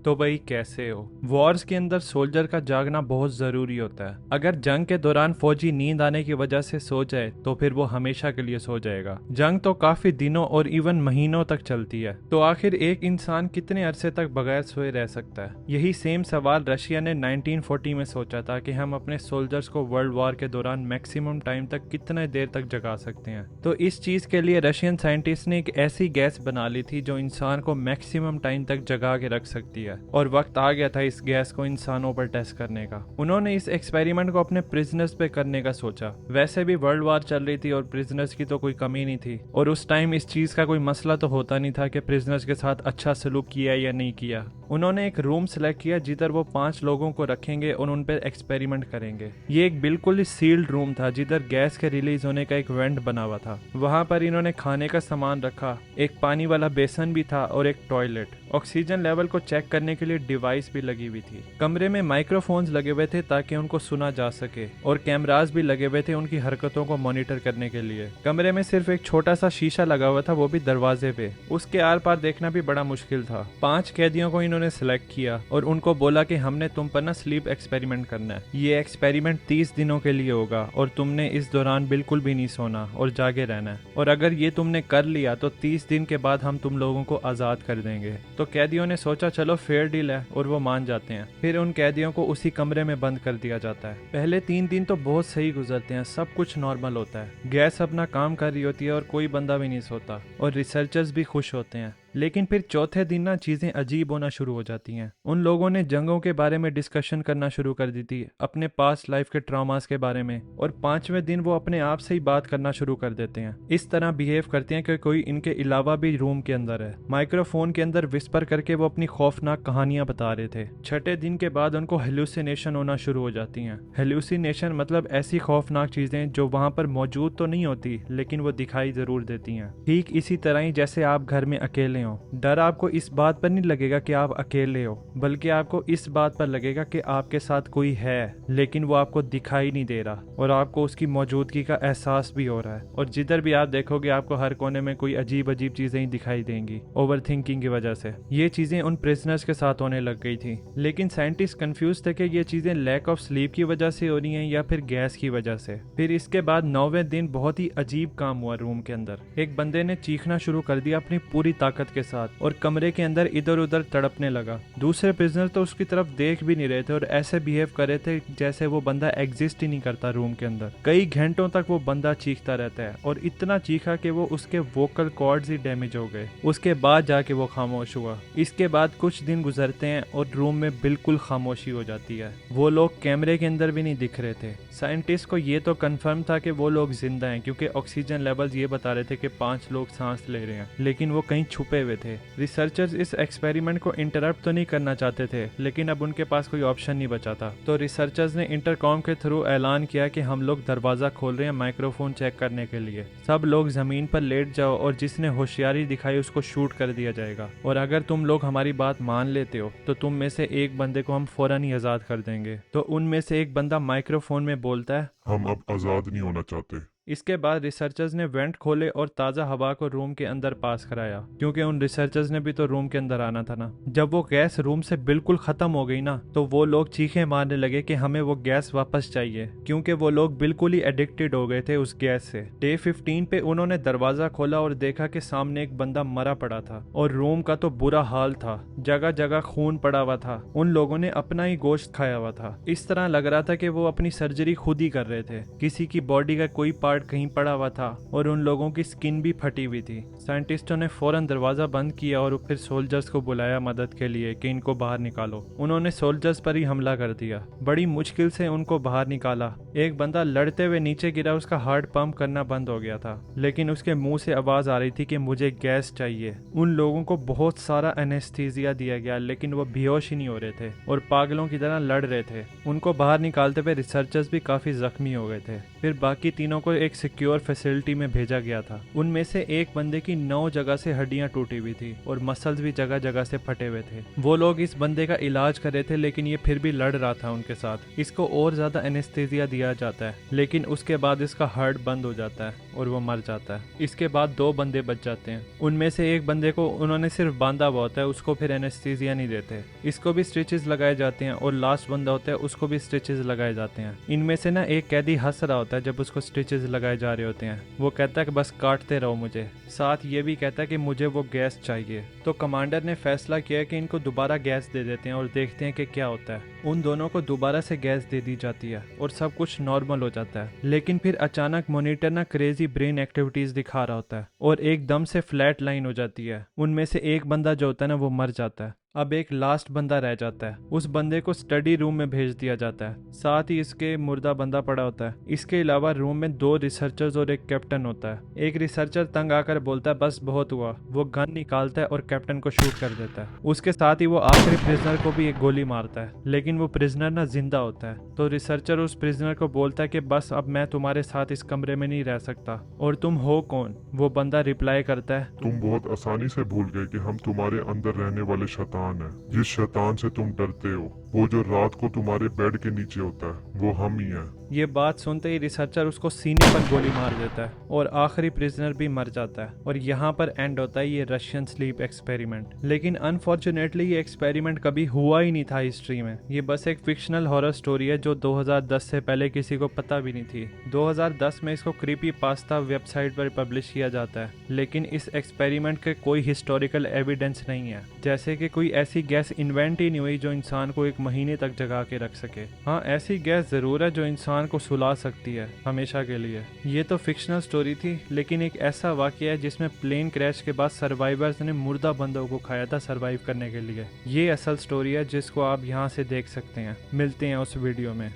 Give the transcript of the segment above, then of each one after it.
तो भाई कैसे हो। वॉर्स के अंदर सोल्जर का जागना बहुत जरूरी होता है। अगर जंग के दौरान फौजी नींद आने की वजह से सो जाए तो फिर वो हमेशा के लिए सो जाएगा। जंग तो काफी दिनों और इवन महीनों तक चलती है, तो आखिर एक इंसान कितने अरसे तक बगैर सोए रह सकता है। यही सेम सवाल रशिया ने 1940 में सोचा था कि हम अपने सोल्जर्स को वर्ल्ड वॉर के दौरान मैक्सिमम टाइम तक कितने देर तक जगा सकते हैं। तो इस चीज के लिए रशियन साइंटिस्ट ने एक ऐसी गैस बना ली थी जो इंसान को मैक्सिमम टाइम तक जगा के रख सकती है, और वक्त आ गया था इस गैस को इंसानों पर टेस्ट करने का। उन्होंने इस एक्सपेरिमेंट को अपने प्रिजनर्स पे करने का सोचा। वैसे भी वर्ल्ड वार चल रही थी और प्रिजनर्स की तो कोई कमी नहीं थी, और उस टाइम इस चीज का कोई मसला तो होता नहीं था कि प्रिजनर्स के साथ अच्छा सलूक किया या नहीं किया। उन्होंने एक रूम सेलेक्ट किया जिधर वो 5 लोगों को रखेंगे और उन पर एक्सपेरिमेंट करेंगे। ये एक बिल्कुल ही सील्ड रूम था जिधर गैस के रिलीज होने का एक वेंट बना हुआ था। वहां पर इन्होंने खाने का सामान रखा, एक पानी वाला बेसन भी था और एक टॉयलेट। ऑक्सीजन लेवल को चेक करने के लिए डिवाइस भी लगी हुई थी। कमरे में माइक्रोफोन्स लगे हुए थे ताकि उनको सुना जा सके, और कैमरास भी लगे हुए थे उनकी हरकतों को मॉनिटर करने के लिए। कमरे में सिर्फ एक छोटा सा शीशा लगा हुआ था, वो भी दरवाजे पे। उसके आर पार देखना भी बड़ा मुश्किल था। 5 कैदियों को इन्होंने सिलेक्ट किया और उनको बोला कि हमने तुम पर ना स्लीप एक्सपेरिमेंट करना है। ये एक्सपेरिमेंट 30 दिनों के लिए होगा और तुमने इस दौरान बिल्कुल भी नहीं सोना और जागे रहना है, और अगर ये तुमने कर लिया तो 30 दिन के बाद हम तुम लोगों को आज़ाद कर देंगे। तो कैदियों ने सोचा चलो फेयर डील है, और वो मान जाते हैं। फिर उन कैदियों को उसी कमरे में बंद कर दिया जाता है। पहले 3 दिन तो बहुत सही गुजरते हैं, सब कुछ नॉर्मल होता है। गैस अपना काम कर रही होती है और कोई बंदा भी नहीं सोता, और रिसर्चर्स भी खुश होते हैं। लेकिन फिर चौथे दिन ना चीजें अजीब होना शुरू हो जाती हैं। उन लोगों ने जंगों के बारे में डिस्कशन करना शुरू कर दी थी, अपने पास्ट लाइफ के ट्रॉमास के बारे में, और 5वें दिन वो अपने आप से ही बात करना शुरू कर देते हैं। इस तरह बिहेव करते हैं कि कोई इनके अलावा भी रूम के अंदर है। माइक्रोफोन के अंदर विस्पर करके वो अपनी खौफनाक कहानियां बता रहे थे। छठे दिन के बाद उनको हेलुसिनेशन होना शुरू हो जाती हैं। हेलुसिनेशन मतलब ऐसी खौफनाक चीजें जो वहां पर मौजूद तो नहीं होती लेकिन वो दिखाई जरूर देती हैं। ठीक इसी तरह ही जैसे आप घर में अकेले हो। डर आपको इस बात पर नहीं लगेगा कि आप अकेले हो, बल्कि आपको इस बात पर लगेगा कि आपके साथ कोई है, लेकिन वो आपको दिखाई नहीं दे रहा, और आपको उसकी मौजूदगी का एहसास भी हो रहा है। और जिधर भी आप देखोगे आपको हर कोने में कोई अजीब अजीब चीजें ही दिखाई देंगी, ओवर थिंकिंग की वजह से। ये चीजें उन प्रिजनर्स के साथ होने लग गई थी, लेकिन साइंटिस्ट कंफ्यूज थे कि ये चीजें लैक ऑफ स्लीप की वजह से हो रही हैं या फिर गैस की वजह से। फिर इसके बाद 9वें दिन बहुत ही अजीब काम हुआ रूम के अंदर। एक बंदे ने चीखना शुरू कर दिया अपनी पूरी ताकत के साथ, और कमरे के अंदर इधर उधर तड़पने लगा। दूसरे प्रिजनर तो उसकी तरफ देख भी नहीं रहे थे और ऐसे बिहेव कर रहे थे जैसे वो बंदा एग्जिस्ट ही नहीं करता रूम के अंदर। कई घंटों तक वो बंदा चीखता रहता है, और इतना चीखा कि वो उसके वोकल कॉर्ड्स ही डैमेज हो गए। उसके बाद जाके वो खामोश हुआ। इसके बाद कुछ दिन गुजरते हैं और रूम में बिल्कुल खामोशी हो जाती है। वो लोग कैमरे के अंदर भी नहीं दिख रहे थे। साइंटिस्ट को ये तो कंफर्म था कि वो लोग जिंदा हैं, क्योंकि ऑक्सीजन लेवल्स ये बता रहे थे कि 5 लोग सांस ले रहे हैं, लेकिन वो कहीं छुपे हुए थे। रिसर्चर्स इस एक्सपेरिमेंट को इंटरप्ट तो नहीं करना चाहते थे, लेकिन अब उनके पास कोई ऑप्शन नहीं बचा था। तो रिसर्चर्स ने इंटरकॉम के थ्रू ऐलान किया कि हम लोग दरवाजा खोल रहे हैं माइक्रोफोन चेक करने के लिए। सब लोग जमीन पर लेट जाओ और जिसने होशियारी दिखाई उसको शूट कर दिया जाएगा, और अगर तुम लोग हमारी बात मान लेते हो तो तुम में से एक बंदे को हम फौरन ही आजाद कर देंगे। तो उनमें से एक बंदा माइक्रोफोन में बोलता है, हम अब आज़ाद नहीं होना चाहते। इसके बाद रिसर्चर्स ने वेंट खोले और ताज़ा हवा को रूम के अंदर पास कराया, क्योंकि उन रिसर्चर्स ने भी तो रूम के अंदर आना था ना। जब वो गैस रूम से बिल्कुल खत्म हो गई ना, तो वो लोग चीखें मारने लगे कि हमें वो गैस वापस चाहिए, क्योंकि वो लोग बिल्कुल ही एडिक्टेड हो गए थे उस गैस से। डे 15 पे उन्होंने दरवाजा खोला और देखा कि सामने एक बंदा मरा पड़ा था, और रूम का तो बुरा हाल था, जगह जगह खून पड़ा हुआ था। उन लोगों ने अपना ही गोश्त खाया हुआ था। इस तरह लग रहा था कि वो अपनी सर्जरी खुद ही कर रहे थे। किसी की बॉडी का कोई पार्ट कहीं पड़ा हुआ था, और उन लोगों की स्किन भी फटी हुई थी। साइंटिस्टों ने फौरन दरवाजा बंद किया और फिर सोल्जर्स को बुलाया मदद के लिए कि इनको बाहर निकालो। उन्होंने सोल्जर्स पर ही हमला कर दिया। बड़ी मुश्किल से उनको बाहर निकाला। एक बंदा लड़ते हुए नीचे गिरा, उसका हार्ट पंप करना बंद हो गया था, लेकिन उसके मुंह से आवाज आ रही थी कि मुझे गैस चाहिए। उन लोगों को बहुत सारा एनेस्थीसिया दिया गया, लेकिन वो बेहोश ही नहीं हो रहे थे और पागलों की तरह लड़ रहे थे। उनको बाहर निकालते हुए रिसर्चर्स भी काफी जख्मी हो गए थे। फिर बाकी तीनों को एक सिक्योर फैसिलिटी में भेजा गया था। उनमें से एक बंदे की 9 जगह से हड्डियां टूटी हुई थी और मसल्स भी जगह जगह से फटे हुए थे। वो लोग इस बंदे का इलाज कर रहे थे, लेकिन ये फिर भी लड़ रहा था उनके साथ। इसको और ज्यादा एनेस्थीसिया दिया जाता है, लेकिन उसके बाद इसका हार्ट बंद हो जाता है और वो मर जाता है। इसके बाद 2 बंदे बच जाते हैं। उनमें से एक बंदे को उन्होंने सिर्फ बांधा हुआ होता है, उसको फिर एनेस्थीसिया नहीं देते। इसको भी स्टिचेस लगाए जाते हैं और लास्ट बंदा होता है उसको भी स्टिचेस लगाए जाते हैं। इनमें से ना एक कैदी हंस रहा होता है जब उसको स्टिचेस लगाए जा रहे होते हैं। वो कहता है कि बस काटते रहो मुझे। साथ ये भी कहता है कि मुझे वो गैस चाहिए। तो कमांडर ने फैसला किया कि इनको दोबारा गैस दे देते हैं और देखते हैं कि क्या होता है। उन दोनों को दोबारा से गैस दे दी जाती है और सब कुछ नॉर्मल हो जाता है। लेकिन फिर अचानक मॉनिटर ना क्रेजी ब्रेन एक्टिविटीज दिखा रहा होता है और एकदम से फ्लैट लाइन हो जाती है। उनमें से एक बंदा जो होता है ना वो मर जाता है। अब एक लास्ट बंदा रह जाता है। उस बंदे को स्टडी रूम में भेज दिया जाता है, साथ ही इसके मुर्दा बंदा पड़ा होता है। इसके अलावा रूम में 2 रिसर्चर्स और एक कैप्टन होता है। एक रिसर्चर तंग आकर बोलता है बस बहुत हुआ। वो गन निकालता है और कैप्टन को शूट कर देता है। उसके साथ ही वो आखिरी प्रिजनर को भी एक गोली मारता है, लेकिन वो प्रिजनर ना जिंदा होता है। तो रिसर्चर उस प्रिजनर को बोलता है कि बस अब मैं तुम्हारे साथ इस कमरे में नहीं रह सकता। और तुम हो कौन? वो बंदा रिप्लाई करता है, तुम बहुत आसानी से भूल गए कि हम तुम्हारे अंदर रहने वाले शैतान हैं। जिस शैतान से तुम डरते हो, वो जो रात को तुम्हारे बेड के नीचे होता है, वो हम ही हैं। ये बात सुनते ही रिसर्चर उसको सीने पर गोली मार देता है और आखिरी प्रिजनर भी मर जाता है। और यहाँ पर एंड होता है ये रशियन स्लीप एक्सपेरिमेंट। लेकिन अनफॉर्चुनेटली ये एक्सपेरिमेंट कभी हुआ ही नहीं था हिस्ट्री में। ये बस एक फिक्शनल हॉरर स्टोरी है जो 2010 से पहले किसी को पता भी नहीं थी। 2010 में इसको क्रीपी पास्ता वेबसाइट पर पब्लिश किया जाता है, लेकिन इस एक्सपेरिमेंट के कोई हिस्टोरिकल एविडेंस नहीं है। जैसे कि कोई ऐसी गैस इन्वेंट ही नहीं हुई जो इंसान को 1 महीने तक जगा के रख सके। हाँ, ऐसी गैस जरूर है जो इंसान को सुला सकती है हमेशा के लिए। ये तो फिक्शनल स्टोरी थी, लेकिन एक ऐसा वाकया है जिसमें प्लेन क्रैश के बाद सर्वाइवर्स ने मुर्दा बंदों को खाया था सर्वाइव करने के लिए। ये असल स्टोरी है जिसको आप यहाँ से देख सकते हैं। मिलते हैं उस वीडियो में।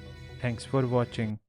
Thanks for watching.